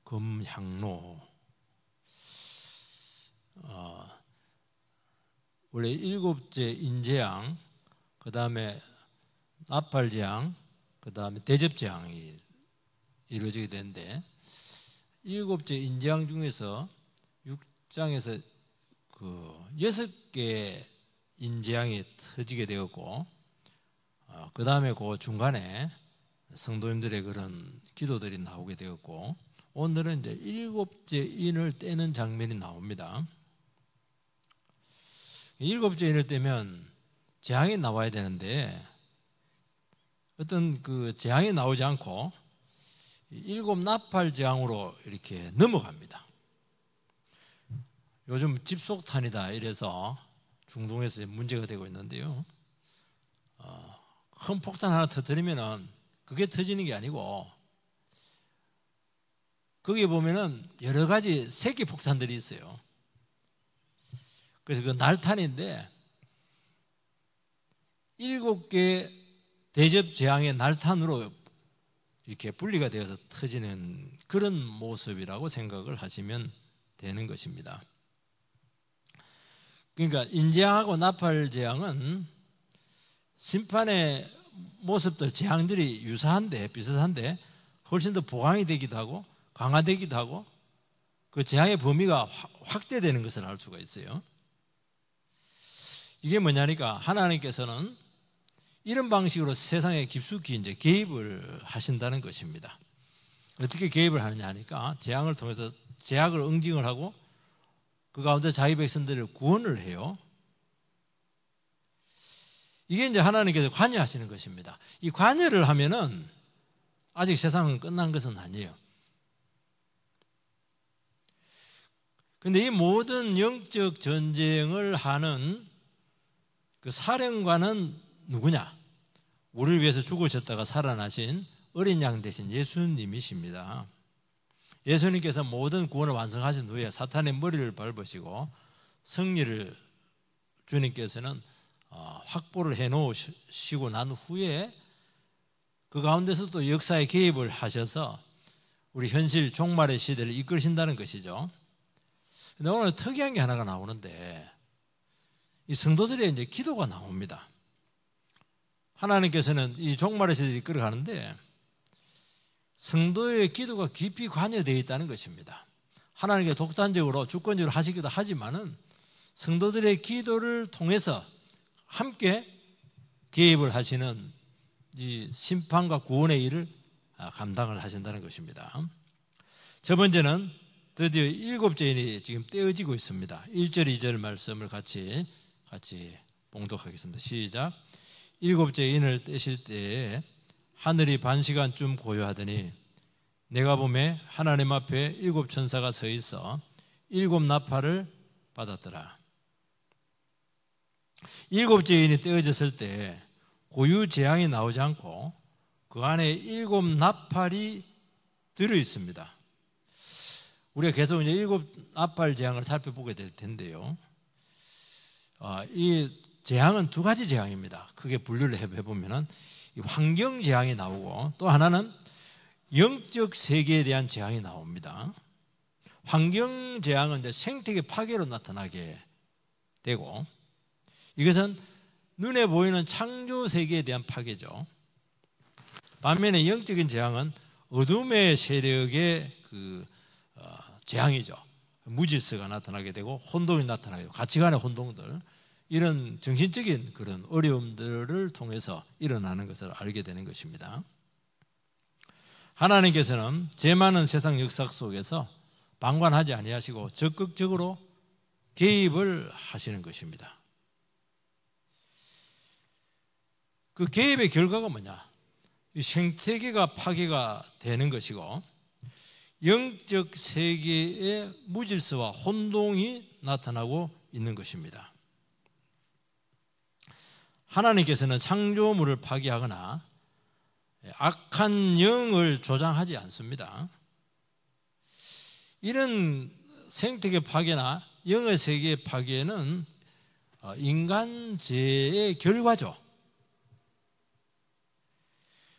금향로. 원래 일곱째 인재양, 그 다음에 나팔재앙, 그 다음에 대접재앙이 이루어지게 되는데, 일곱째 인재양 중에서 6장에서 그 6개 인재양이 터지게 되었고, 그 다음에 그 중간에 성도님들의 그런 기도들이 나오게 되었고, 오늘은 이제 일곱째 인을 떼는 장면이 나옵니다. 일곱째 인을 떼면 재앙이 나와야 되는데 어떤 그 재앙이 나오지 않고 일곱 나팔 재앙으로 이렇게 넘어갑니다. 요즘 집속탄이다 이래서 중동에서 문제가 되고 있는데요. 큰 폭탄 하나 터뜨리면은 그게 터지는 게 아니고 거기에 보면은 여러 가지 새끼 폭탄들이 있어요. 그래서 그 날탄인데 7개 대접 재앙의 날탄으로 이렇게 분리가 되어서 터지는 그런 모습이라고 생각을 하시면 되는 것입니다. 그러니까 인재앙하고 나팔재앙은 심판의 모습들, 재앙들이 유사한데 비슷한데 훨씬 더 보강이 되기도 하고 강화되기도 하고 그 재앙의 범위가 확대되는 것을 알 수가 있어요. 이게 뭐냐니까 하나님께서는 이런 방식으로 세상에 깊숙이 이제 개입을 하신다는 것입니다. 어떻게 개입을 하느냐 하니까 재앙을 통해서 제약을 응징을 하고 그 가운데 자기 백성들을 구원을 해요. 이게 이제 하나님께서 관여하시는 것입니다. 이 관여를 하면은 아직 세상은 끝난 것은 아니에요. 그런데 이 모든 영적 전쟁을 하는 그 사령관은 누구냐? 우리를 위해서 죽으셨다가 살아나신 어린 양 대신 예수님이십니다. 예수님께서 모든 구원을 완성하신 후에 사탄의 머리를 밟으시고 승리를 주님께서는 확보를 해놓으시고 난 후에 그 가운데서 또 역사에 개입을 하셔서 우리 현실 종말의 시대를 이끌신다는 것이죠. 근데 오늘 특이한 게 하나가 나오는데 이 성도들의 이제 기도가 나옵니다. 하나님께서는 이 종말의 시대를 이끌어가는데 성도의 기도가 깊이 관여되어 있다는 것입니다. 하나님께 독단적으로 주권적으로 하시기도 하지만은 성도들의 기도를 통해서 함께 개입을 하시는 이 심판과 구원의 일을 감당을 하신다는 것입니다. 첫 번째는 드디어 7째 인이 지금 떼어지고 있습니다. 1절, 2절 말씀을 같이 봉독하겠습니다. 시작. 7째 인을 떼실 때에 하늘이 반시간쯤 고요하더니 내가 보매 하나님 앞에 7 천사가 서 있어 7 나팔을 받았더라. 7째 인이 떼어졌을 때 고유 재앙이 나오지 않고 그 안에 7 나팔이 들어 있습니다. 우리가 계속 이제 7 나팔 재앙을 살펴보게 될 텐데요. 이 재앙은 두 가지 재앙입니다. 크게 분류를 해보면은 환경 재앙이 나오고 또 하나는 영적 세계에 대한 재앙이 나옵니다. 환경 재앙은 이제 생태계 파괴로 나타나게 되고 이것은 눈에 보이는 창조 세계에 대한 파괴죠. 반면에 영적인 재앙은 어둠의 세력의 재앙이죠. 무질서가 나타나게 되고 혼동이 나타나게 되고 가치관의 혼동들 이런 정신적인 그런 어려움들을 통해서 일어나는 것을 알게 되는 것입니다. 하나님께서는 죄 많은 세상 역사 속에서 방관하지 아니하시고 적극적으로 개입을 하시는 것입니다. 그 개입의 결과가 뭐냐? 이 생태계가 파괴가 되는 것이고 영적 세계의 무질서와 혼동이 나타나고 있는 것입니다. 하나님께서는 창조물을 파괴하거나 악한 영을 조장하지 않습니다. 이런 생태계 파괴나 영의 세계 파괴는 인간 죄의 결과죠.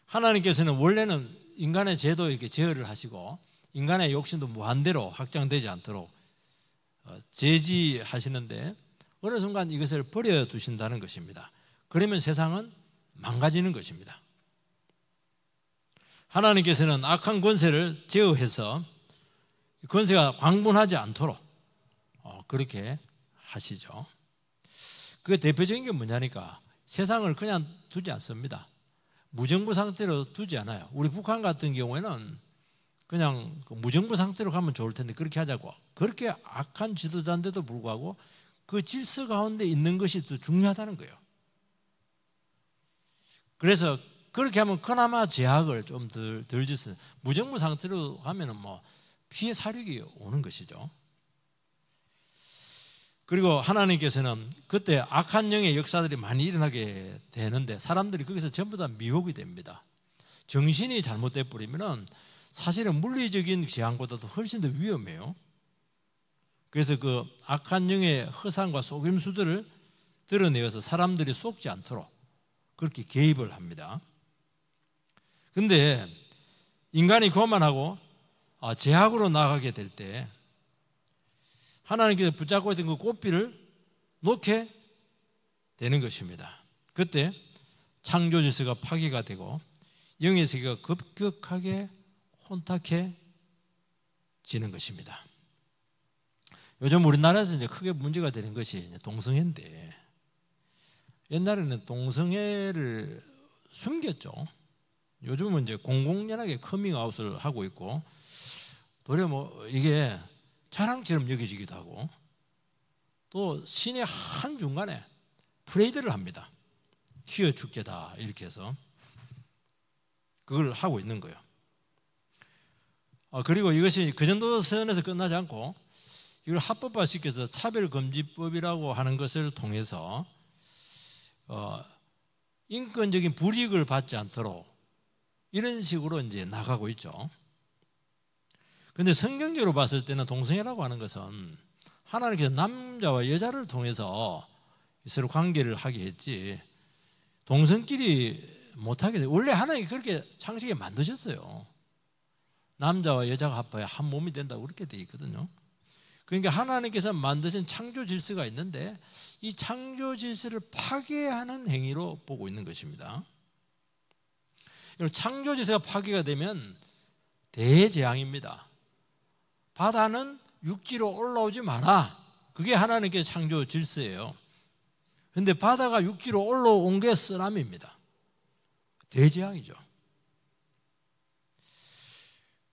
하나님께서는 원래는 인간의 죄도 이렇게 제어를 하시고 인간의 욕심도 무한대로 확장되지 않도록 제지하시는데 어느 순간 이것을 버려두신다는 것입니다. 그러면 세상은 망가지는 것입니다. 하나님께서는 악한 권세를 제어해서 권세가 광분하지 않도록 그렇게 하시죠. 그 대표적인 게 뭐냐니까 세상을 그냥 두지 않습니다. 무정부 상태로 두지 않아요. 우리 북한 같은 경우에는 그냥 무정부 상태로 가면 좋을 텐데 그렇게 하자고. 그렇게 악한 지도자인데도 불구하고 그 질서 가운데 있는 것이 더 중요하다는 거예요. 그래서 그렇게 하면 그나마 제약을 좀 덜 짓어요. 무정부 상태로 가면은 뭐 피해 사륙이 오는 것이죠. 그리고 하나님께서는 그때 악한 영의 역사들이 많이 일어나게 되는데 사람들이 거기서 전부 다 미혹이 됩니다. 정신이 잘못돼 버리면은 사실은 물리적인 재앙보다도 훨씬 더 위험해요. 그래서 그 악한 영의 허상과 속임수들을 드러내어서 사람들이 속지 않도록 그렇게 개입을 합니다. 그런데 인간이 그것만하고 제약으로 나가게 될 때 하나님께서 붙잡고 있던 그 꽃비를 놓게 되는 것입니다. 그때 창조 질서가 파괴가 되고 영의 세계가 급격하게 혼탁해지는 것입니다. 요즘 우리나라에서 이제 크게 문제가 되는 것이 이제 동성애인데 옛날에는 동성애를 숨겼죠. 요즘은 이제 공공연하게 커밍아웃을 하고 있고 도리어 뭐 이게 자랑처럼 여겨지기도 하고 또 시내 한중간에 프레이드를 합니다. 퀴어 축제다 이렇게 해서 그걸 하고 있는 거예요. 그리고 이것이 그 정도 선에서 끝나지 않고 이걸 합법화시켜서 차별금지법이라고 하는 것을 통해서 인권적인 불이익을 받지 않도록 이런 식으로 이제 나가고 있죠. 그런데 성경적으로 봤을 때는 동성애라고 하는 것은 하나님께서 남자와 여자를 통해서 서로 관계를 하게 했지 동성끼리 못하게 돼. 원래 하나님이 그렇게 창세기에 만드셨어요. 남자와 여자가 합하여 한 몸이 된다고 그렇게 돼 있거든요. 그러니까 하나님께서 만드신 창조 질서가 있는데 이 창조 질서를 파괴하는 행위로 보고 있는 것입니다. 창조 질서가 파괴가 되면 대재앙입니다. 바다는 육지로 올라오지 마라. 그게 하나님께서 창조 질서예요. 그런데 바다가 육지로 올라온 게 쓰나미입니다. 대재앙이죠.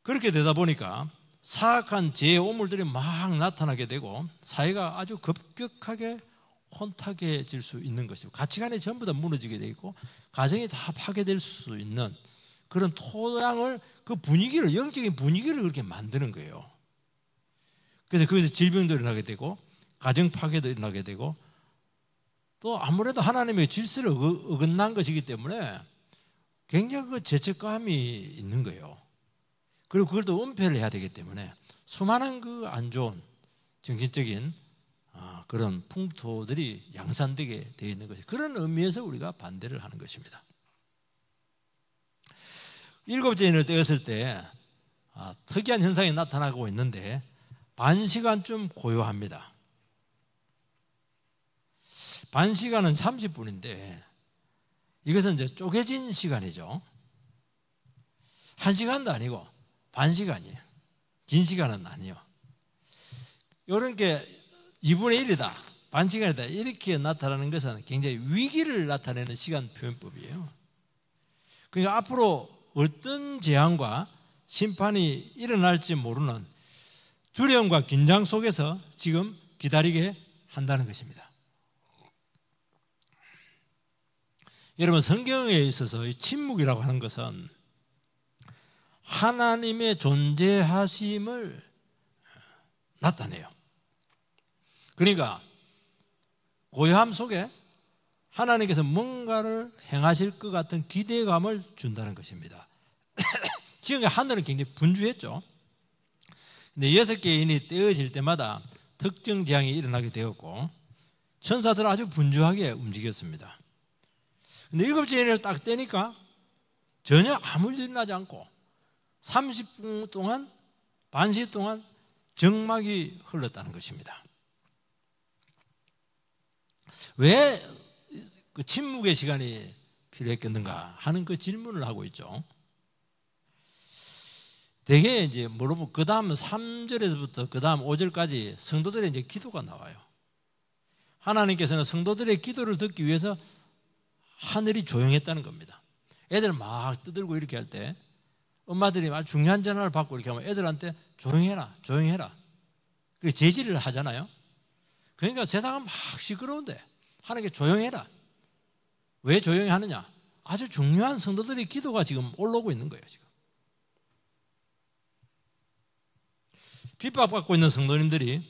그렇게 되다 보니까 사악한 재오물들이 막 나타나게 되고 사회가 아주 급격하게 혼탁해질 수 있는 것이고 가치관이 전부 다 무너지게 돼 있고 가정이 다 파괴될 수 있는 그런 토양을 그 분위기를 영적인 분위기를 그렇게 만드는 거예요. 그래서 거기서 질병도 일어나게 되고 가정 파괴도 일어나게 되고 또 아무래도 하나님의 질서를 어긋난 것이기 때문에 굉장히 그 죄책감이 있는 거예요. 그리고 그걸 또 은폐를 해야 되기 때문에 수많은 그 안 좋은 정신적인 그런 풍토들이 양산되게 되어 있는 것이 그런 의미에서 우리가 반대를 하는 것입니다. 7째 인을 떼었을 때 특이한 현상이 나타나고 있는데 반시간쯤 고요합니다. 반시간은 30분인데 이것은 이제 쪼개진 시간이죠. 1시간도 아니고 반시간이에요. 긴 시간은 아니에요. 이런 게 2분의 1이다, 반시간이다 이렇게 나타나는 것은 굉장히 위기를 나타내는 시간 표현법이에요. 그러니까 앞으로 어떤 재앙과 심판이 일어날지 모르는 두려움과 긴장 속에서 지금 기다리게 한다는 것입니다. 여러분 성경에 있어서 이 침묵이라고 하는 것은 하나님의 존재하심을 나타내요. 그러니까 고요함 속에 하나님께서 뭔가를 행하실 것 같은 기대감을 준다는 것입니다. 지금의 하늘은 굉장히 분주했죠. 근데 6개의 인이 떼어질 때마다 특정 재앙이 일어나게 되었고 천사들은 아주 분주하게 움직였습니다. 근데 7째 인을 딱 떼니까 전혀 아무 일도 일어나지 않고 30분 동안 반시 동안 정막이 흘렀다는 것입니다. 왜 그 침묵의 시간이 필요했겠는가 하는 그 질문을 하고 있죠. 대개 이제 물어보면 그 다음 3절에서부터 그 다음 5절까지 성도들의 이제 기도가 나와요. 하나님께서는 성도들의 기도를 듣기 위해서 하늘이 조용했다는 겁니다. 애들 막 떠들고 이렇게 할 때 엄마들이 아주 중요한 전화를 받고 이렇게 하면 애들한테 조용해라, 조용해라. 그 제지를 하잖아요. 그러니까 세상은 막 시끄러운데 하나님께 조용해라. 왜 조용히 하느냐? 아주 중요한 성도들의 기도가 지금 올라오고 있는 거예요. 지금 핍박받고 있는 성도님들이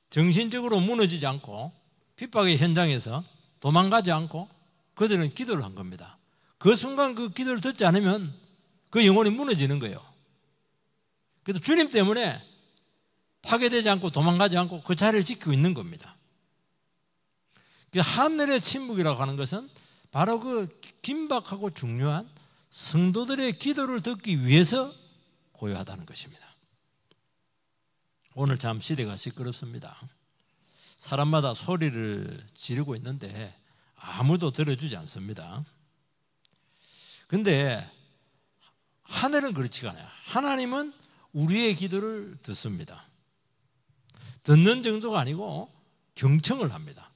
정신적으로 무너지지 않고 핍박의 현장에서 도망가지 않고 그들은 기도를 한 겁니다. 그 순간 그 기도를 듣지 않으면 그 영혼이 무너지는 거예요. 그래서 주님 때문에 파괴되지 않고 도망가지 않고 그 자리를 지키고 있는 겁니다. 하늘의 침묵이라고 하는 것은 바로 그 긴박하고 중요한 성도들의 기도를 듣기 위해서 고요하다는 것입니다. 오늘 참 시대가 시끄럽습니다. 사람마다 소리를 지르고 있는데 아무도 들어주지 않습니다. 그런데 하늘은 그렇지가 않아요. 하나님은 우리의 기도를 듣습니다. 듣는 정도가 아니고 경청을 합니다.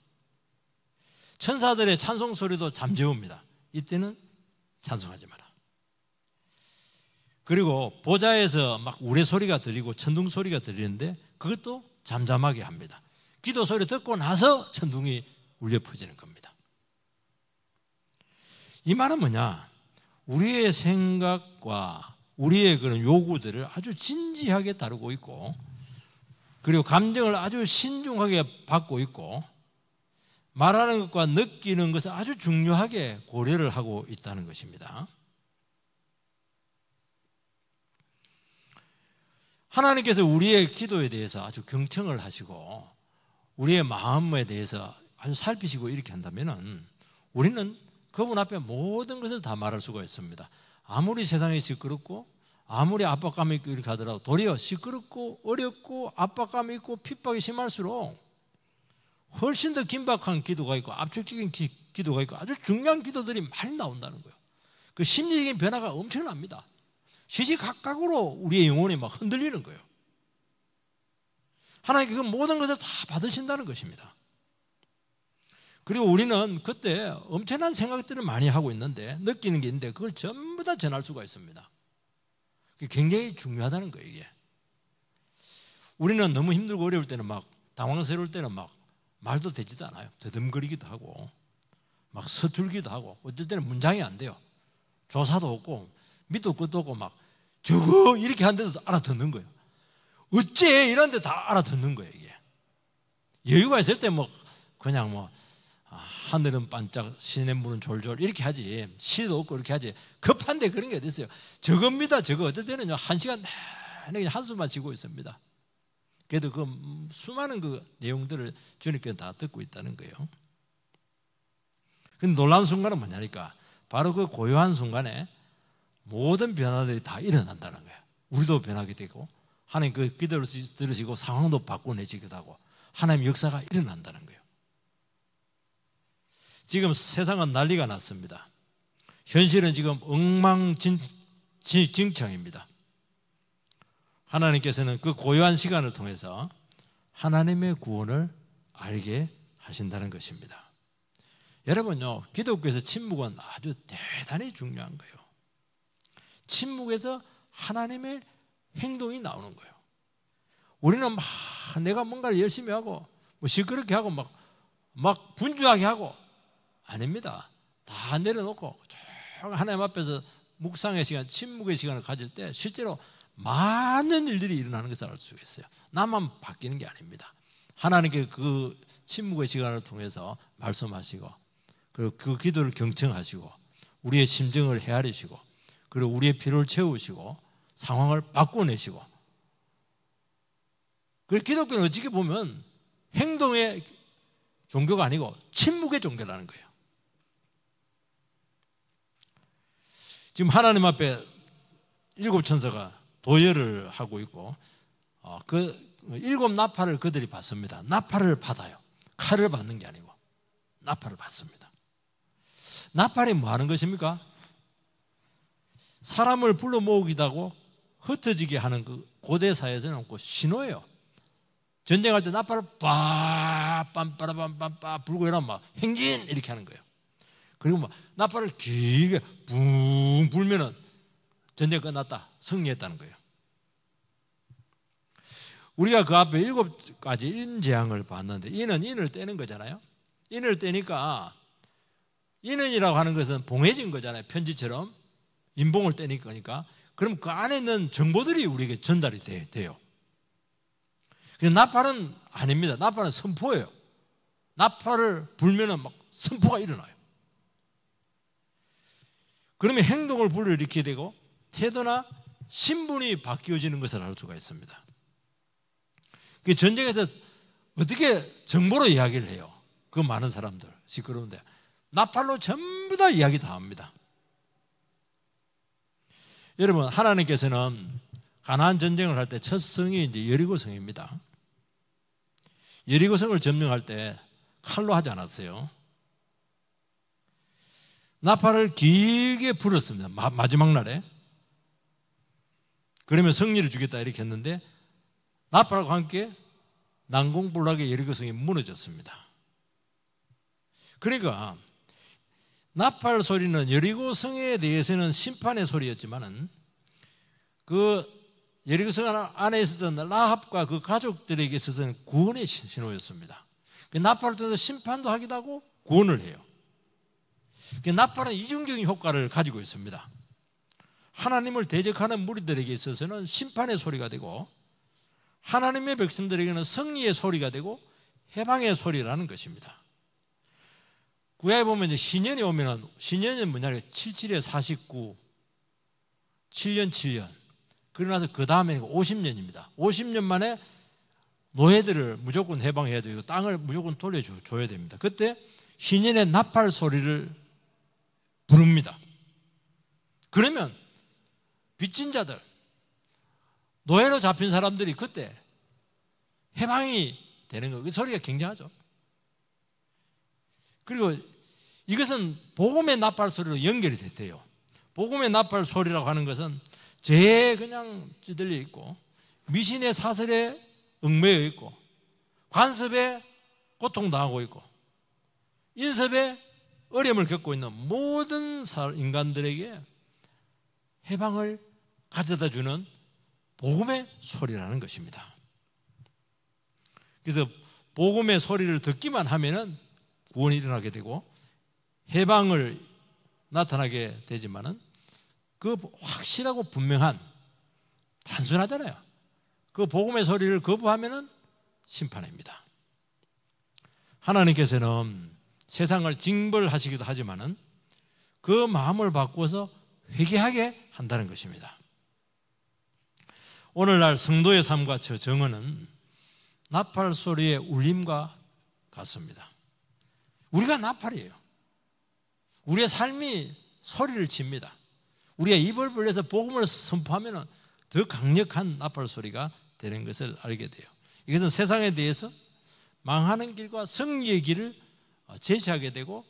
천사들의 찬송 소리도 잠재웁니다. 이때는 찬송하지 마라. 그리고 보좌에서 막 우레소리가 들리고 천둥 소리가 들리는데 그것도 잠잠하게 합니다. 기도 소리 듣고 나서 천둥이 울려 퍼지는 겁니다. 이 말은 뭐냐? 우리의 생각과 우리의 그런 요구들을 아주 진지하게 다루고 있고 그리고 감정을 아주 신중하게 받고 있고 말하는 것과 느끼는 것을 아주 중요하게 고려를 하고 있다는 것입니다. 하나님께서 우리의 기도에 대해서 아주 경청을 하시고 우리의 마음에 대해서 아주 살피시고 이렇게 한다면 우리는 그분 앞에 모든 것을 다 말할 수가 있습니다. 아무리 세상이 시끄럽고 아무리 압박감이 있고 이렇게 하더라도 도리어 시끄럽고 어렵고 압박감이 있고 핍박이 심할수록 훨씬 더 긴박한 기도가 있고 압축적인 기도가 있고 아주 중요한 기도들이 많이 나온다는 거예요. 그 심리적인 변화가 엄청납니다. 시시각각으로 우리의 영혼이 막 흔들리는 거예요. 하나님께 그 모든 것을 다 받으신다는 것입니다. 그리고 우리는 그때 엄청난 생각들을 많이 하고 있는데 느끼는 게 있는데 그걸 전부 다 전할 수가 있습니다. 그게 굉장히 중요하다는 거예요. 이게 우리는 너무 힘들고 어려울 때는 막 당황스러울 때는 막 말도 되지도 않아요. 더듬거리기도 하고 막 서툴기도 하고 어쩔 때는 문장이 안 돼요. 조사도 없고 밑도 끝도 없고 막 저거 이렇게 하는데도 알아듣는 거예요. 어째 이런데 다 알아듣는 거예요. 이게 여유가 있을 때 뭐 그냥 뭐 하늘은 반짝 시냇물은 졸졸 이렇게 하지 시도 없고 이렇게 하지 급한데 그런 게 어디 있어요. 저겁니다. 저거 어떨 때는요 1시간 내내 한숨만 쉬고 있습니다. 그래도 그 수많은 그 내용들을 주님께서 다 듣고 있다는 거예요. 근데 놀라운 순간은 뭐냐니까 바로 그 고요한 순간에 모든 변화들이 다 일어난다는 거예요. 우리도 변하게 되고 하나님 그 기도를 들으시고 상황도 바꿔내시기도 하고 하나님 역사가 일어난다는 거예요. 지금 세상은 난리가 났습니다. 현실은 지금 엉망진창입니다. 하나님께서는 그 고요한 시간을 통해서 하나님의 구원을 알게 하신다는 것입니다. 여러분요, 기독교에서 침묵은 아주 대단히 중요한 거예요. 침묵에서 하나님의 행동이 나오는 거예요. 우리는 막 내가 뭔가를 열심히 하고 뭐 시끄럽게 하고 막 분주하게 하고 아닙니다. 다 내려놓고 하나님 앞에서 묵상의 시간, 침묵의 시간을 가질 때 실제로 많은 일들이 일어나는 것을 알 수 있어요. 나만 바뀌는 게 아닙니다. 하나님께 그 침묵의 시간을 통해서 말씀하시고 그리고 그 기도를 경청하시고 우리의 심정을 헤아리시고 그리고 우리의 필요를 채우시고 상황을 바꿔내시고 그 기독교는 어떻게 보면 행동의 종교가 아니고 침묵의 종교라는 거예요. 지금 하나님 앞에 7 천사가 도열을 하고 있고 그 7 나팔을 그들이 받습니다. 나팔을 받아요. 칼을 받는 게 아니고 나팔을 받습니다. 나팔이 뭐 하는 것입니까? 사람을 불러 모으기도 하고 흩어지게 하는 그 고대 사회에서는 신호예요. 전쟁할 때 나팔을 빰빠라빰빰빰 불고 이러면 막 행진 이렇게 하는 거예요. 그리고 막 나팔을 길게 붕 불면은 전쟁 끝났다, 승리했다는 거예요. 우리가 그 앞에 7가지 인재앙을 봤는데 인은 인을 떼는 거잖아요. 인을 떼니까 인은이라고 하는 것은 봉해진 거잖아요. 편지처럼 인봉을 떼니까. 그럼 그 안에 있는 정보들이 우리에게 전달이 돼요. 나팔은 아닙니다. 나팔은 선포예요. 나팔을 불면은 막 선포가 일어나요. 그러면 행동을 불러일으키게 되고 태도나 신분이 바뀌어지는 것을 알 수가 있습니다. 전쟁에서 어떻게 정보로 이야기를 해요? 그 많은 사람들 시끄러운데 나팔로 전부 다 이야기 다 합니다. 여러분, 하나님께서는 가나안 전쟁을 할 때 첫 성이 이제 여리고 성입니다. 여리고 성을 점령할 때 칼로 하지 않았어요. 나팔을 길게 불었습니다. 마지막 날에. 그러면 승리를 주겠다 이렇게 했는데 나팔과 함께 난공불락의 여리고 성이 무너졌습니다. 그러니까 나팔 소리는 여리고 성에 대해서는 심판의 소리였지만은 그 여리고 성 안에 있었던 라합과 그 가족들에게 있어서는 구원의 신호였습니다. 그 나팔을 통해서 심판도 하기도 하고 구원을 해요. 그 나팔은 이중적인 효과를 가지고 있습니다. 하나님을 대적하는 무리들에게 있어서는 심판의 소리가 되고 하나님의 백성들에게는 승리의 소리가 되고 해방의 소리라는 것입니다. 구약에 보면 이제 신년이 오면은 신년이 뭐냐면 77에 49, 7년 7년. 그러나서 그 다음에 50년입니다. 50년 만에 노예들을 무조건 해방해야 되고 땅을 무조건 돌려줘야 됩니다. 그때 신년의 나팔 소리를 부릅니다. 그러면 빚진 자들, 노예로 잡힌 사람들이 그때 해방이 되는 거예요. 그 소리가 굉장하죠. 그리고 이것은 복음의 나팔 소리로 연결이 돼요. 복음의 나팔 소리라고 하는 것은 죄에 그냥 찌들려 있고 미신의 사슬에 얽매여 있고 관습에 고통당하고 있고 인섭에 어려움을 겪고 있는 모든 인간들에게 해방을 가져다 주는 복음의 소리라는 것입니다. 그래서 복음의 소리를 듣기만 하면은 구원이 일어나게 되고 해방을 나타나게 되지만은 그 확실하고 분명한 단순하잖아요. 그 복음의 소리를 거부하면은 심판입니다. 하나님께서는 세상을 징벌하시기도 하지만은 그 마음을 바꾸어서 회개하게 한다는 것입니다. 오늘날 성도의 삶과 저 정언은 나팔 소리의 울림과 같습니다. 우리가 나팔이에요. 우리의 삶이 소리를 칩니다. 우리가 입을 벌려서 복음을 선포하면 더 강력한 나팔 소리가 되는 것을 알게 돼요. 이것은 세상에 대해서 망하는 길과 승리의 길을 제시하게 되고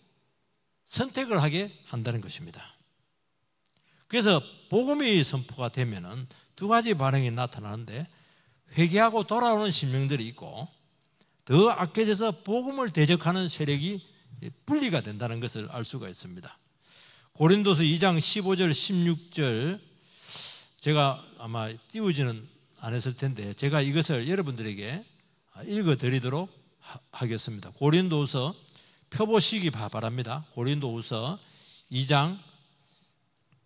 선택을 하게 한다는 것입니다. 그래서 복음이 선포가 되면은 2가지 반응이 나타나는데 회개하고 돌아오는 심령들이 있고 더 악해져서 복음을 대적하는 세력이 분리가 된다는 것을 알 수가 있습니다. 고린도서 2장 15절 16절 제가 아마 띄우지는 않았을 텐데 제가 이것을 여러분들에게 읽어드리도록 하겠습니다. 고린도서 펴보시기 바랍니다. 고린도후서 2장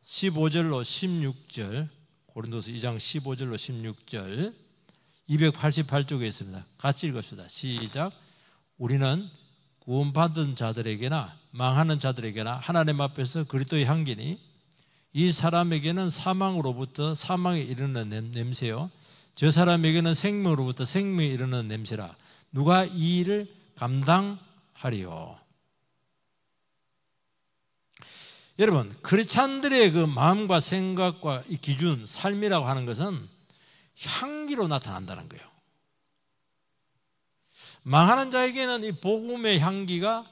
15절로 16절 고린도서 2장 15절로 16절 288쪽에 있습니다. 같이 읽읍시다. 시작. 우리는 구원받은 자들에게나 망하는 자들에게나 하나님 앞에서 그리스도의 향기니 이 사람에게는 사망으로부터 사망에 이르는 냄새요 저 사람에게는 생명으로부터 생명에 이르는 냄새라. 누가 이 일을 감당하리요? 여러분, 크리스찬들의 그 마음과 생각과 이 기준, 삶이라고 하는 것은 향기로 나타난다는 거예요. 망하는 자에게는 이 복음의 향기가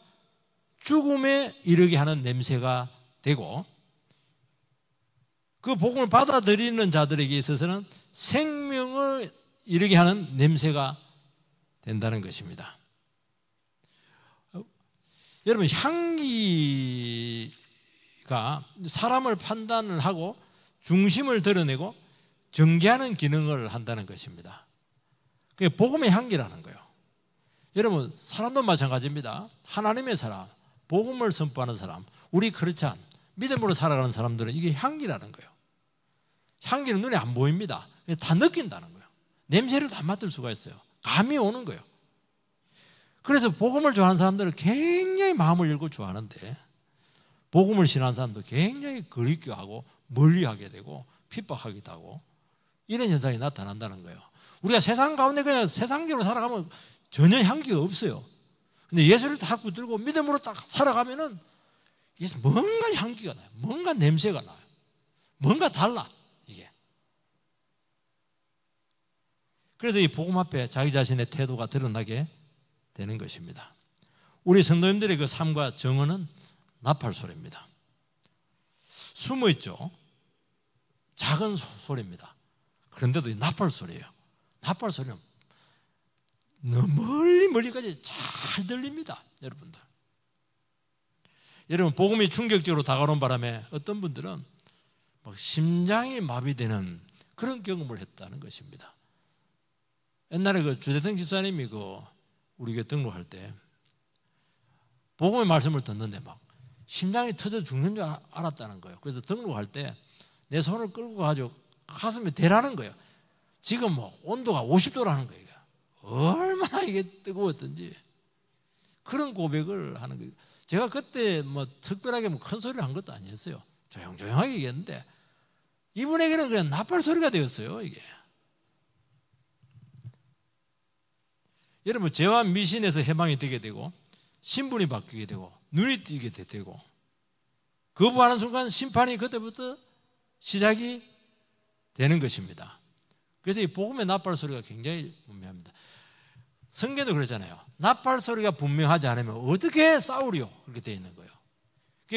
죽음에 이르게 하는 냄새가 되고, 그 복음을 받아들이는 자들에게 있어서는 생명을 이르게 하는 냄새가 된다는 것입니다. 여러분, 향기가 사람을 판단을 하고 중심을 드러내고 정죄하는 기능을 한다는 것입니다. 그게 복음의 향기라는 거예요. 여러분, 사람도 마찬가지입니다. 하나님의 사람, 복음을 선포하는 사람, 우리 크리스찬, 믿음으로 살아가는 사람들은 이게 향기라는 거예요. 향기는 눈에 안 보입니다. 다 느낀다는 거예요. 냄새를 다 맡을 수가 있어요. 감이 오는 거예요. 그래서 복음을 좋아하는 사람들은 굉장히 마음을 열고 좋아하는데, 복음을 싫어하는 사람도 굉장히 거리끼하고 멀리하게 되고 핍박하기도 하고, 이런 현상이 나타난다는 거예요. 우리가 세상 가운데 그냥 세상적으로 살아가면 전혀 향기가 없어요. 근데 예수를 딱 붙들고 믿음으로 딱 살아가면은 뭔가 향기가 나요. 뭔가 냄새가 나요. 뭔가 달라, 이게. 그래서 이 복음 앞에 자기 자신의 태도가 드러나게 되는 것입니다. 우리 성도님들의 그 삶과 정언은 나팔소리입니다. 숨어있죠. 작은 소리입니다. 그런데도 이 나팔소리예요. 나팔소리는 멀리까지 잘 들립니다, 여러분들. 여러분, 복음이 충격적으로 다가오는 바람에 어떤 분들은 막 심장이 마비되는 그런 경험을 했다는 것입니다. 옛날에 그 주대성 집사님이 우리 교회 등록할 때 복음의 말씀을 듣는데 막 심장이 터져 죽는 줄 알았다는 거예요. 그래서 등록할 때 내 손을 끌고 가지고 가슴에 대라는 거예요. 지금 온도가 50도라는 거예요. 얼마나 이게 뜨거웠던지 그런 고백을 하는 거예요. 제가 그때 특별하게 큰 소리를 한 것도 아니었어요. 조용조용하게 얘기했는데 이분에게는 그냥 나팔 소리가 되었어요, 이게. 여러분, 죄와 미신에서 해방이 되게 되고 신분이 바뀌게 되고 눈이 뜨게 되고 거부하는 순간 심판이 그때부터 시작이 되는 것입니다. 그래서 이 복음의 나팔 소리가 굉장히 분명합니다. 성경도 그러잖아요. 나팔 소리가 분명하지 않으면 어떻게 싸우리요? 그렇게 되어 있는 거예요.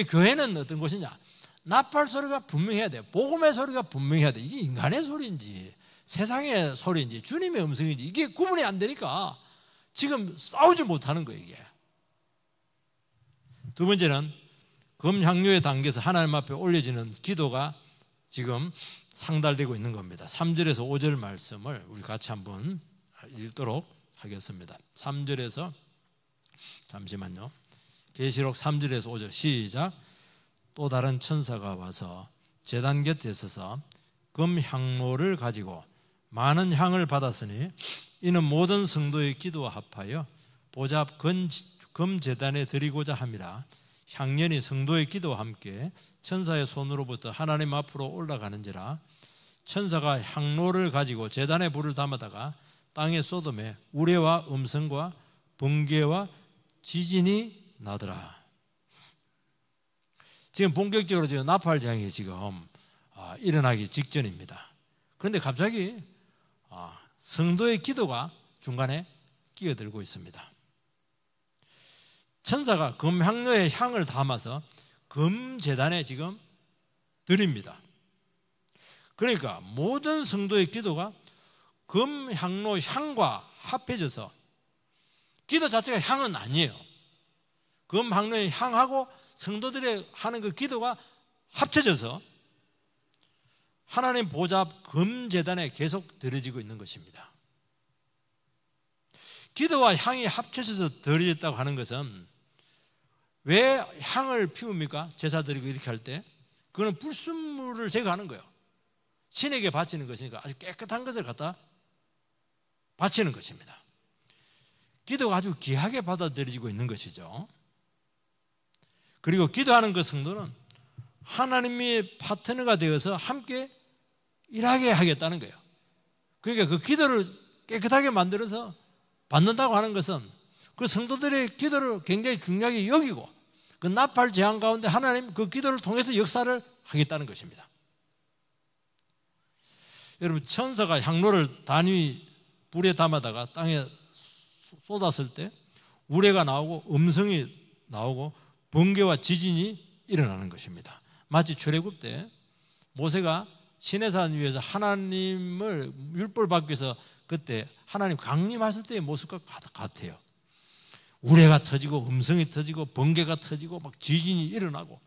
교회는 어떤 곳이냐? 나팔 소리가 분명해야 돼요. 복음의 소리가 분명해야 돼요. 이게 인간의 소리인지 세상의 소리인지 주님의 음성인지 이게 구분이 안 되니까 지금 싸우지 못하는 거예요, 이게. 두 번째는 금향료에 담겨서 하나님 앞에 올려지는 기도가 지금 상달되고 있는 겁니다. 3절에서 5절 말씀을 우리 같이 한번 읽도록 하겠습니다. 3절에서 잠시만요. 계시록 3절에서 5절 시작. 또 다른 천사가 와서 제단 곁에 서서 금향로를 가지고 많은 향을 받았으니 이는 모든 성도의 기도와 합하여 보좌 앞 금제단에 드리고자 함이라. 향연이 성도의 기도와 함께 천사의 손으로부터 하나님 앞으로 올라가는지라. 천사가 향로를 가지고 제단에 불을 담아다가 땅에 쏟음에 우레와 음성과 번개와 지진이 나더라. 지금 본격적으로 지금 나팔장이 지금 일어나기 직전입니다. 그런데 갑자기 성도의 기도가 중간에 끼어들고 있습니다. 천사가 금향로에 향을 담아서 금제단에 지금 드립니다. 그러니까 모든 성도의 기도가 금향로 향과 합해져서, 기도 자체가 향은 아니에요. 금향로의 향하고 성도들의 하는 그 기도가 합쳐져서 하나님 보좌 앞 금제단에 계속 드려지고 있는 것입니다. 기도와 향이 합쳐져서 드려졌다고 하는 것은 왜 향을 피웁니까? 제사 드리고 이렇게 할 때 그거는 불순물을 제거하는 거예요. 신에게 바치는 것이니까 아주 깨끗한 것을 갖다 바치는 것입니다. 기도가 아주 귀하게 받아들여지고 있는 것이죠. 그리고 기도하는 그 성도는 하나님의 파트너가 되어서 함께 일하게 하겠다는 거예요. 그러니까 그 기도를 깨끗하게 만들어서 받는다고 하는 것은 그 성도들의 기도를 굉장히 중요하게 여기고 그 나팔 재앙 가운데 하나님 그 기도를 통해서 역사를 하겠다는 것입니다. 여러분, 천사가 향로를 단위 불에 담아다가 땅에 쏟았을 때 우레가 나오고 음성이 나오고 번개와 지진이 일어나는 것입니다. 마치 출애굽 때 모세가 시내산 위에서 하나님을 율법을 받기 위해서 그때 하나님 강림하실 때의 모습과 같아요. 우레가 터지고 음성이 터지고 번개가 터지고 막 지진이 일어나고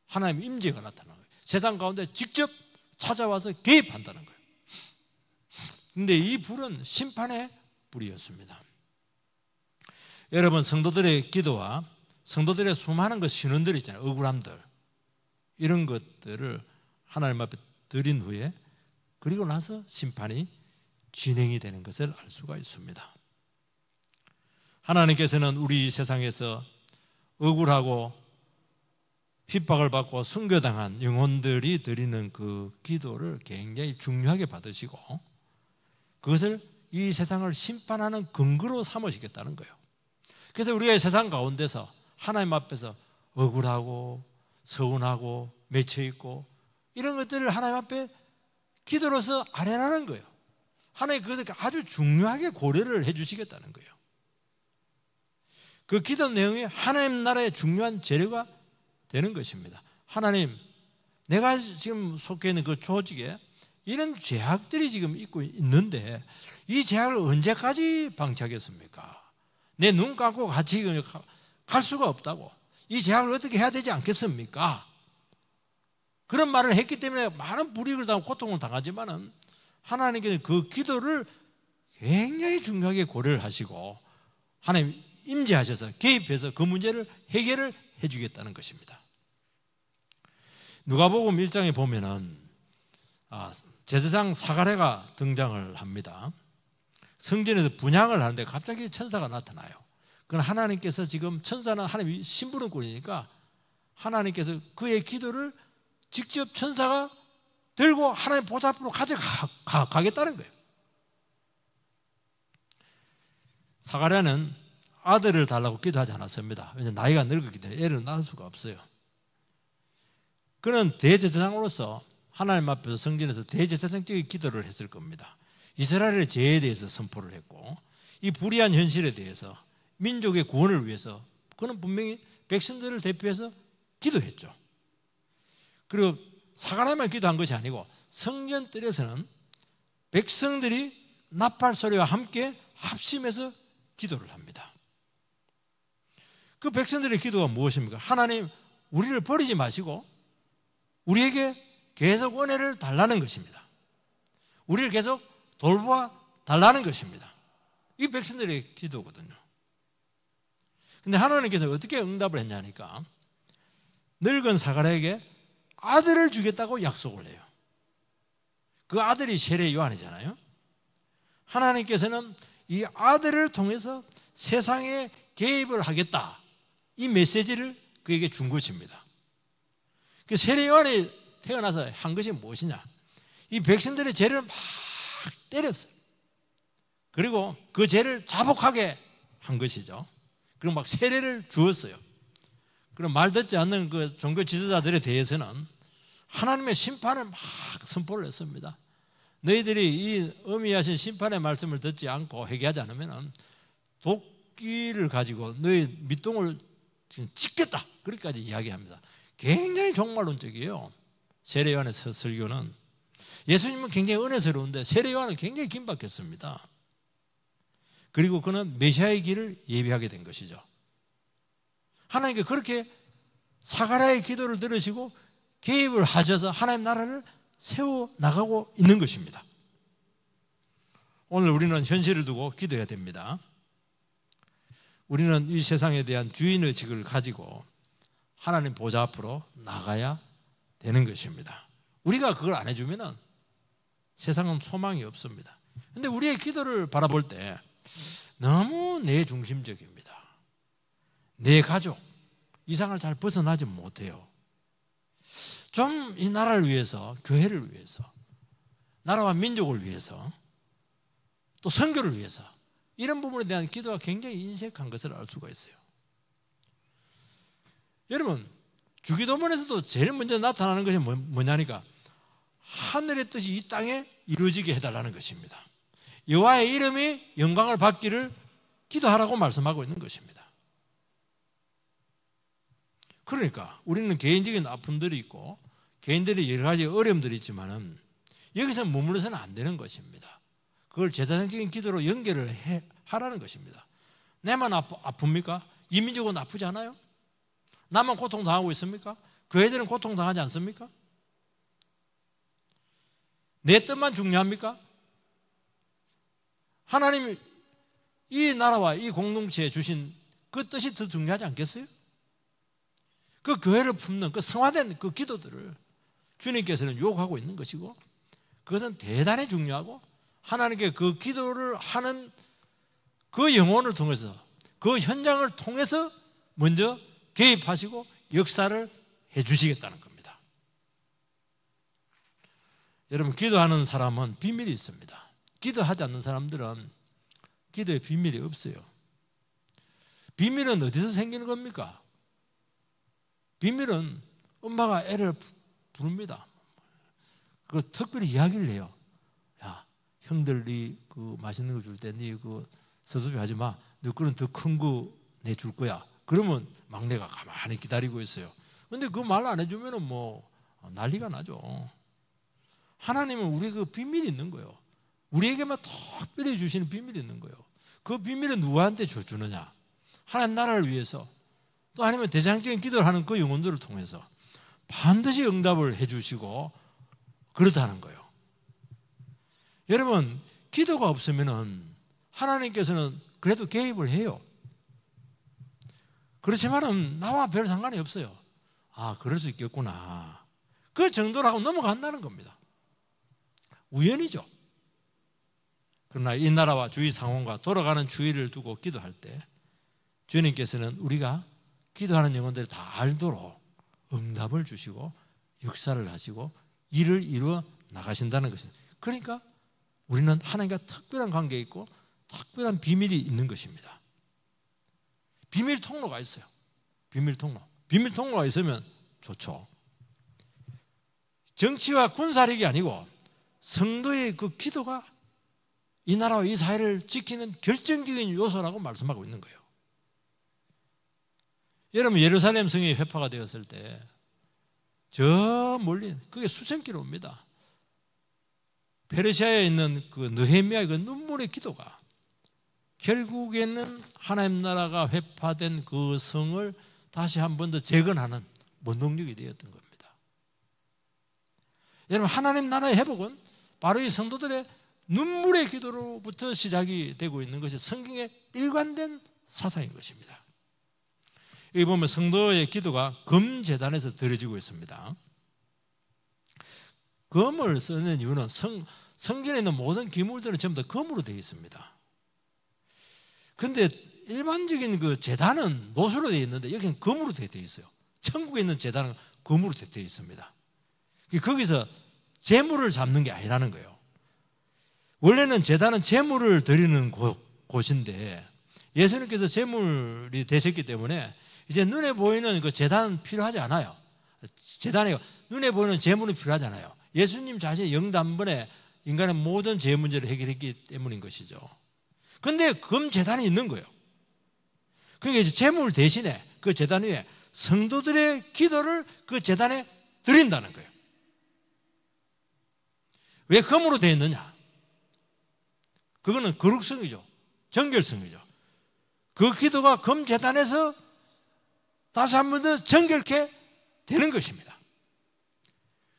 하나님의 임재가 나타나는 거예요. 세상 가운데 직접 찾아와서 개입한다는 거예요. 그런데 이 불은 심판의 불이었습니다. 여러분, 성도들의 기도와 성도들의 수많은 그 신원들이 있잖아요. 억울함들, 이런 것들을 하나님 앞에 드린 후에 그리고 나서 심판이 진행이 되는 것을 알 수가 있습니다. 하나님께서는 우리 세상에서 억울하고 핍박을 받고 순교당한 영혼들이 드리는 그 기도를 굉장히 중요하게 받으시고 그것을 이 세상을 심판하는 근거로 삼으시겠다는 거예요. 그래서 우리가 이 세상 가운데서 하나님 앞에서 억울하고 서운하고 맺혀있고 이런 것들을 하나님 앞에 기도로서 아뢰라는 거예요. 하나님 그것을 아주 중요하게 고려를 해 주시겠다는 거예요. 그 기도 내용이 하나님 나라의 중요한 재료가 되는 것입니다. 하나님, 내가 지금 속해 있는 그 조직에 이런 죄악들이 지금 있고 있는데 이 죄악을 언제까지 방치하겠습니까? 내 눈 감고 같이 갈 수가 없다고. 이 죄악을 어떻게 해야 되지 않겠습니까? 그런 말을 했기 때문에 많은 불이익을 당하고 고통을 당하지만은 하나님께서 그 기도를 굉장히 중요하게 고려를 하시고 하나님 임재하셔서 개입해서 그 문제를 해결을 해주겠다는 것입니다. 누가복음 1장에 보면은 제사장 사가랴가 등장을 합니다. 성전에서 분향을 하는데 갑자기 천사가 나타나요. 그건 하나님께서 지금 천사는 하나님 심부름꾼이니까 하나님께서 그의 기도를 직접 천사가 들고 하나님 보좌 앞으로 가져가겠다는 거예요. 사가랴는 아들을 달라고 기도하지 않았습니다. 왜냐하면 나이가 늙었기 때문에 애를 낳을 수가 없어요. 그는 대제사장으로서 하나님 앞에서 성전에서 대제사장적인 기도를 했을 겁니다. 이스라엘의 죄에 대해서 선포를 했고 이 불의한 현실에 대해서 민족의 구원을 위해서 그는 분명히 백성들을 대표해서 기도했죠. 그리고 사가랴만 기도한 것이 아니고 성전뜰에서는 백성들이 나팔 소리와 함께 합심해서 기도를 합니다. 그 백성들의 기도가 무엇입니까? 하나님, 우리를 버리지 마시고 우리에게 계속 은혜를 달라는 것입니다. 우리를 계속 돌보아 달라는 것입니다. 이 백성들의 기도거든요. 근데 하나님께서 어떻게 응답을 했냐니까 늙은 사가랴에게 아들을 주겠다고 약속을 해요. 그 아들이 세례 요한이잖아요. 하나님께서는 이 아들을 통해서 세상에 개입을 하겠다, 이 메시지를 그에게 준 것입니다. 그 세례 요한이 태어나서 한 것이 무엇이냐? 이 백성들의 죄를 막 때렸어요. 그리고 그 죄를 자복하게 한 것이죠. 그리고 막 세례를 주었어요. 그럼 말 듣지 않는 그 종교 지도자들에 대해서는 하나님의 심판을 막 선포를 했습니다. 너희들이 이 어미하신 심판의 말씀을 듣지 않고 회개하지 않으면 도끼를 가지고 너희 밑동을 찍겠다, 그렇게까지 이야기합니다. 굉장히 종말론적이에요. 세례 요한의 설교는. 예수님은 굉장히 은혜스러운데 세례 요한은 굉장히 긴박했습니다. 그리고 그는 메시아의 길을 예비하게 된 것이죠. 하나님께 그렇게 사가랴의 기도를 들으시고 개입을 하셔서 하나님 나라를 세워나가고 있는 것입니다. 오늘 우리는 현실을 두고 기도해야 됩니다. 우리는 이 세상에 대한 주인의식을 가지고 하나님 보좌 앞으로 나가야 되는 것입니다. 우리가 그걸 안 해주면 세상은 소망이 없습니다. 그런데 우리의 기도를 바라볼 때 너무 내 중심적입니다. 내 가족, 이상을 잘 벗어나지 못해요. 좀 이 나라를 위해서, 교회를 위해서, 나라와 민족을 위해서, 또 선교를 위해서 이런 부분에 대한 기도가 굉장히 인색한 것을 알 수가 있어요. 여러분, 주기도문에서도 제일 먼저 나타나는 것이 뭐냐니까 하늘의 뜻이 이 땅에 이루어지게 해달라는 것입니다. 여호와의 이름이 영광을 받기를 기도하라고 말씀하고 있는 것입니다. 그러니까 우리는 개인적인 아픔들이 있고 개인들이 여러 가지 어려움들이 있지만은 여기서 머물러서는 안 되는 것입니다. 그걸 제사장적인 기도로 연결을 하라는 것입니다. 내만 아픕니까? 이민족은 아프지 않아요? 나만 고통당하고 있습니까? 그 애들은 고통당하지 않습니까? 내 뜻만 중요합니까? 하나님이 이 나라와 이 공동체에 주신 그 뜻이 더 중요하지 않겠어요? 그 교회를 품는 그 성화된 그 기도들을 주님께서는 요구하고 있는 것이고 그것은 대단히 중요하고 하나님께 그 기도를 하는 그 영혼을 통해서 그 현장을 통해서 먼저 개입하시고 역사를 해 주시겠다는 겁니다. 여러분, 기도하는 사람은 비밀이 있습니다. 기도하지 않는 사람들은 기도에 비밀이 없어요. 비밀은 어디서 생기는 겁니까? 비밀은 엄마가 애를 부릅니다. 그 특별히 이야기를 해요. 야, 형들이 그 맛있는 거 줄 때 니 그 섭섭해 하지 마. 너 그런 더 큰 거 내 줄 거야. 그러면 막내가 가만히 기다리고 있어요. 근데 그 말 안 해주면은 뭐 난리가 나죠. 하나님은 우리 그 비밀이 있는 거예요. 우리에게만 특별히 주시는 비밀이 있는 거예요. 그 비밀은 누구한테 주느냐? 하나님 나라를 위해서 또 아니면 대장적인 기도를 하는 그 영혼들을 통해서 반드시 응답을 해주시고 그렇다는 거예요. 여러분, 기도가 없으면은 하나님께서는 그래도 개입을 해요. 그렇지만은 나와 별 상관이 없어요. 아, 그럴 수 있겠구나. 그 정도라고 넘어간다는 겁니다. 우연이죠. 그러나 이 나라와 주위 상황과 돌아가는 주의를 두고 기도할 때 주님께서는 우리가 기도하는 영혼들이 다 알도록 응답을 주시고 역사를 하시고 일을 이루어 나가신다는 것입니다. 그러니까 우리는 하나님과 특별한 관계에 있고 특별한 비밀이 있는 것입니다. 비밀 통로가 있어요. 비밀 통로. 비밀 통로가 있으면 좋죠. 정치와 군사력이 아니고 성도의 그 기도가 이 나라와 이 사회를 지키는 결정적인 요소라고 말씀하고 있는 거예요. 여러분, 예루살렘 성이 회파가 되었을 때 저 멀리 그게 수천 킬로입니다. 페르시아에 있는 그 느헤미야의 그 눈물의 기도가 결국에는 하나님 나라가 회파된 그 성을 다시 한 번 더 재건하는 원동력이 되었던 겁니다. 여러분, 하나님 나라의 회복은 바로 이 성도들의 눈물의 기도로부터 시작이 되고 있는 것이 성경의 일관된 사상인 것입니다. 여기 보면 성도의 기도가 금제단에서 드려지고 있습니다. 금을 쓰는 이유는 성전에 있는 모든 기물들은 전부 다 금으로 되어 있습니다. 그런데 일반적인 그 제단은 노수로 되어 있는데 여기는 금으로 되어 있어요. 천국에 있는 제단은 금으로 되어 있습니다. 거기서 재물을 잡는 게 아니라는 거예요. 원래는 제단은 재물을 드리는 곳인데 예수님께서 재물이 되셨기 때문에 이제 눈에 보이는 그 제단은 필요하지 않아요. 제단에 눈에 보이는 재물은 필요하지 않아요. 예수님 자신의 영단번에 인간의 모든 죄 문제를 해결했기 때문인 것이죠. 그런데 금 제단이 있는 거예요. 그러니까 이제 재물 대신에 그 제단 위에 성도들의 기도를 그 제단에 드린다는 거예요. 왜 금으로 되어 있느냐? 그거는 거룩성이죠. 정결성이죠. 그 기도가 금 제단에서 다시 한 번 더 정결케 되는 것입니다.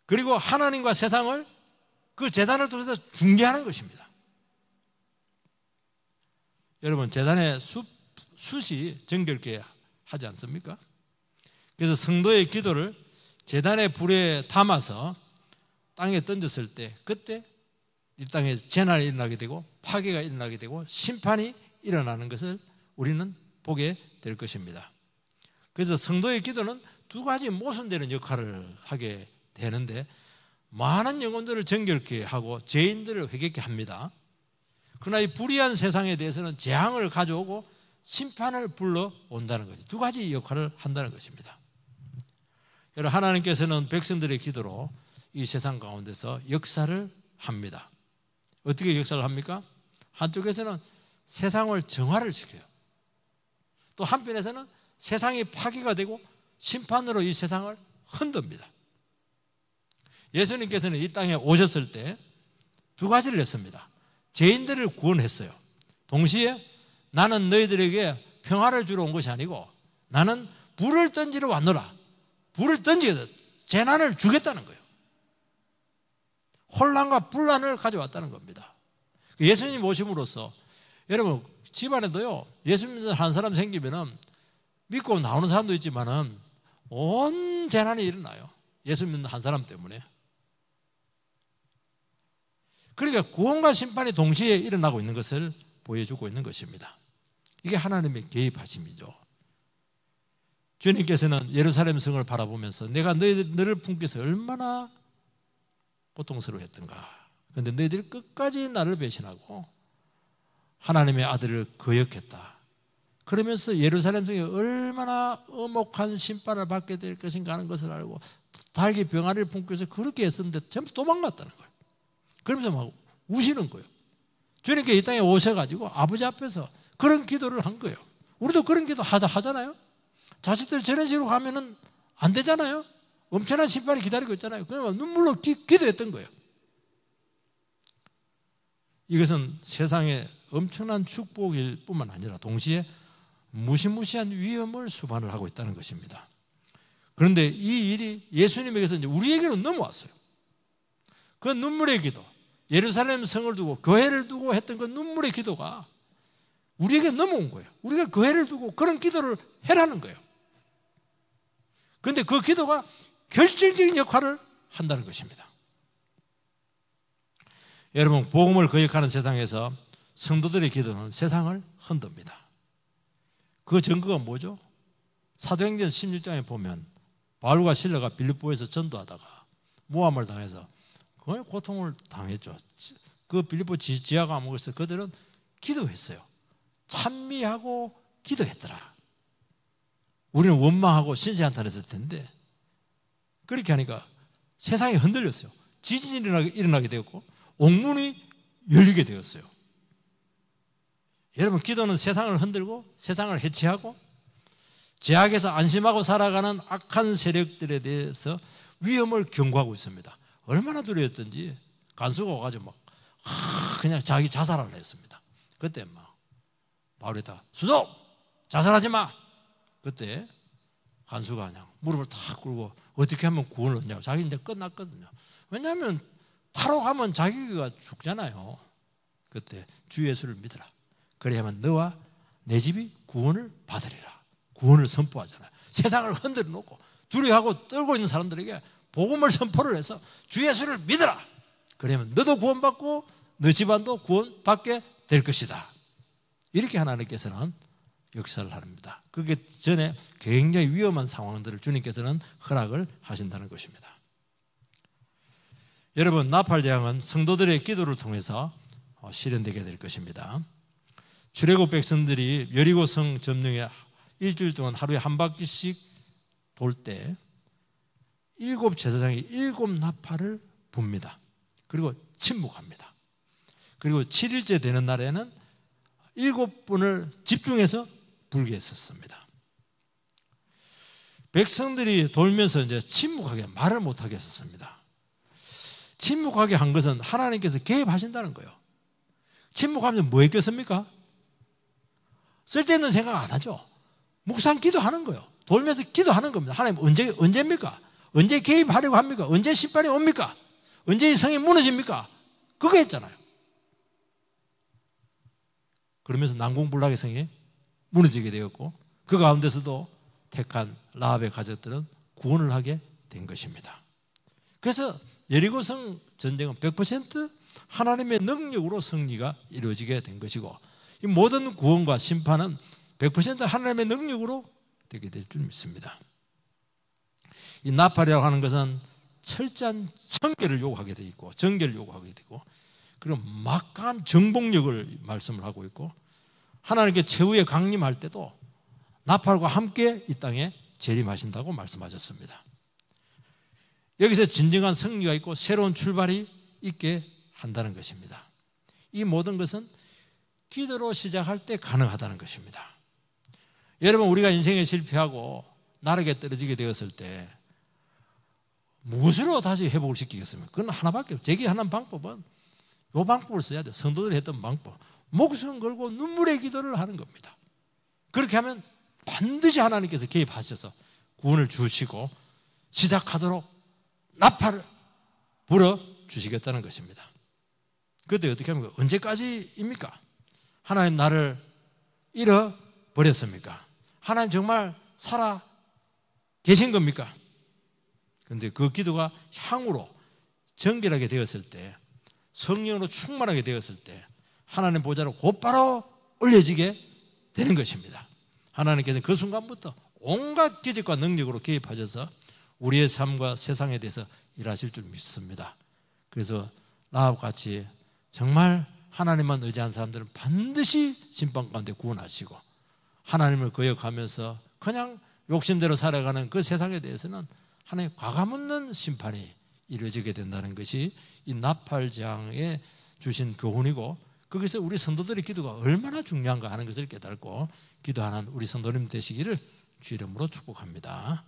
그리고 하나님과 세상을 그 제단을 통해서 중재하는 것입니다. 여러분, 제단의 숯이 정결케 하지 않습니까? 그래서 성도의 기도를 제단의 불에 담아서 땅에 던졌을 때 그때 이 땅에 재난이 일어나게 되고 파괴가 일어나게 되고 심판이 일어나는 것을 우리는 보게 될 것입니다. 그래서 성도의 기도는 두 가지 모순되는 역할을 하게 되는데 많은 영혼들을 정결케 하고 죄인들을 회개케 합니다. 그러나 이 불의한 세상에 대해서는 재앙을 가져오고 심판을 불러온다는 거죠. 두 가지 역할을 한다는 것입니다. 여러분, 하나님께서는 백성들의 기도로 이 세상 가운데서 역사를 합니다. 어떻게 역사를 합니까? 한쪽에서는 세상을 정화를 시켜요. 또 한편에서는 세상이 파괴가 되고 심판으로 이 세상을 흔듭니다. 예수님께서는 이 땅에 오셨을 때 두 가지를 했습니다. 죄인들을 구원했어요. 동시에 나는 너희들에게 평화를 주러 온 것이 아니고 나는 불을 던지러 왔노라. 불을 던지게 재난을 주겠다는 거예요. 혼란과 분란을 가져왔다는 겁니다. 예수님 오심으로써 여러분 집안에도요, 예수 믿는 한 사람 생기면은 믿고 나오는 사람도 있지만은 온 재난이 일어나요. 예수 믿는 한 사람 때문에. 그러니까 구원과 심판이 동시에 일어나고 있는 것을 보여주고 있는 것입니다. 이게 하나님의 개입하심이죠. 주님께서는 예루살렘 성을 바라보면서 내가 너를 품기서 얼마나 고통스러워했던가. 그런데 너희들이 끝까지 나를 배신하고 하나님의 아들을 거역했다. 그러면서 예루살렘 성이 얼마나 엄혹한 심판을 받게 될 것인가 하는 것을 알고 달기 병아리를 품기 위해서 그렇게 애썼는데 전부 도망갔다는 거예요. 그러면서 막 우시는 거예요. 주님께 이 땅에 오셔가지고 아버지 앞에서 그런 기도를 한 거예요. 우리도 그런 기도 하잖아요. 자식들 저런 식으로 가면은 안 되잖아요. 엄청난 심판이 기다리고 있잖아요. 그러면 눈물로 기도했던 거예요. 이것은 세상의 엄청난 축복일 뿐만 아니라 동시에 무시무시한 위험을 수반을 하고 있다는 것입니다. 그런데 이 일이 예수님에게서 이제 우리에게로 넘어왔어요. 그 눈물의 기도, 예루살렘 성을 두고 교회를 두고 했던 그 눈물의 기도가 우리에게 넘어온 거예요. 우리가 교회를 두고 그런 기도를 해라는 거예요. 그런데 그 기도가 결정적인 역할을 한다는 것입니다. 여러분, 복음을 거역하는 세상에서 성도들의 기도는 세상을 흔듭니다. 그 증거가 뭐죠? 사도행전 16장에 보면 바울과 실라가 빌립보에서 전도하다가 모함을 당해서 거의 고통을 당했죠. 그 빌립보 지하 감옥에서 그들은 기도했어요. 찬미하고 기도했더라. 우리는 원망하고 신세한탄했을 텐데 그렇게 하니까 세상이 흔들렸어요. 지진이 일어나게 되었고 옥문이 열리게 되었어요. 여러분, 기도는 세상을 흔들고 세상을 해치하고 죄악에서 안심하고 살아가는 악한 세력들에 대해서 위험을 경고하고 있습니다. 얼마나 두려웠던지 간수가 와가지고 막 그냥 자기 자살을 했습니다. 그때 막 바울이다 수도 자살하지 마. 그때 간수가 그냥 무릎을 탁 꿇고 어떻게 하면 구원을 얻냐고. 자기 이제 끝났거든요. 왜냐하면 타로 가면 자기가 죽잖아요. 그때 주 예수를 믿어라. 그래야만 너와 내 집이 구원을 받으리라. 구원을 선포하잖아요. 세상을 흔들어 놓고 두려워하고 떨고 있는 사람들에게 복음을 선포를 해서 주 예수를 믿어라. 그러면 너도 구원받고 너 집안도 구원받게 될 것이다. 이렇게 하나님께서는 역사를 합니다. 그게 전에 굉장히 위험한 상황들을 주님께서는 허락을 하신다는 것입니다. 여러분, 나팔 재앙은 성도들의 기도를 통해서 실현되게 될 것입니다. 출애굽 백성들이 여리고성 점령에 일주일 동안 하루에 한 바퀴씩 돌 때 7 제사장이 7 나팔을 붑니다. 그리고 침묵합니다. 그리고 7일째 되는 날에는 7번을 집중해서 불게 했었습니다. 백성들이 돌면서 이제 침묵하게 말을 못하게 했었습니다. 침묵하게 한 것은 하나님께서 개입하신다는 거예요. 침묵하면 뭐 했겠습니까? 쓸데없는 생각 안 하죠. 묵상 기도하는 거예요. 돌면서 기도하는 겁니다. 하나님 언제입니까? 언제 개입하려고 합니까? 언제 심판이 옵니까? 언제 이 성이 무너집니까? 그거 했잖아요. 그러면서 난공불락의 성이 무너지게 되었고 그 가운데서도 택한 라합의 가족들은 구원을 하게 된 것입니다. 그래서 여리고성 전쟁은 100% 하나님의 능력으로 승리가 이루어지게 된 것이고 이 모든 구원과 심판은 100% 하나님의 능력으로 되게 될 줄 믿습니다. 이 나팔이라고 하는 것은 철저한 청결을 요구하게 되어 있고 정결을 요구하게 되고 그리고 막강한 정복력을 말씀을 하고 있고 하나님께 최후에 강림할 때도 나팔과 함께 이 땅에 재림하신다고 말씀하셨습니다. 여기서 진정한 승리가 있고 새로운 출발이 있게 한다는 것입니다. 이 모든 것은 기도로 시작할 때 가능하다는 것입니다. 여러분, 우리가 인생에 실패하고 나락에 떨어지게 되었을 때 무엇으로 다시 회복을 시키겠습니까? 그건 하나밖에 없어요. 제게 하는 방법은 이 방법을 써야 돼요. 성도들이 했던 방법. 목숨 걸고 눈물의 기도를 하는 겁니다. 그렇게 하면 반드시 하나님께서 개입하셔서 구원을 주시고 시작하도록 나팔을 불어주시겠다는 것입니다. 그때 어떻게 합니까? 언제까지입니까? 하나님 나를 잃어버렸습니까? 하나님 정말 살아 계신 겁니까? 그런데 그 기도가 향으로 정결하게 되었을 때, 성령으로 충만하게 되었을 때 하나님 보좌로 곧바로 올려지게 되는 것입니다. 하나님께서 그 순간부터 온갖 기적과 능력으로 개입하셔서 우리의 삶과 세상에 대해서 일하실 줄 믿습니다. 그래서 라합 같이 정말 하나님만 의지한 사람들은 반드시 심판 가운데 구원하시고, 하나님을 거역하면서 그냥 욕심대로 살아가는 그 세상에 대해서는 하나님의 과감없는 심판이 이루어지게 된다는 것이 이 나팔장에 주신 교훈이고, 거기서 우리 성도들의 기도가 얼마나 중요한가 하는 것을 깨닫고 기도하는 우리 성도님 되시기를 주 이름으로 축복합니다.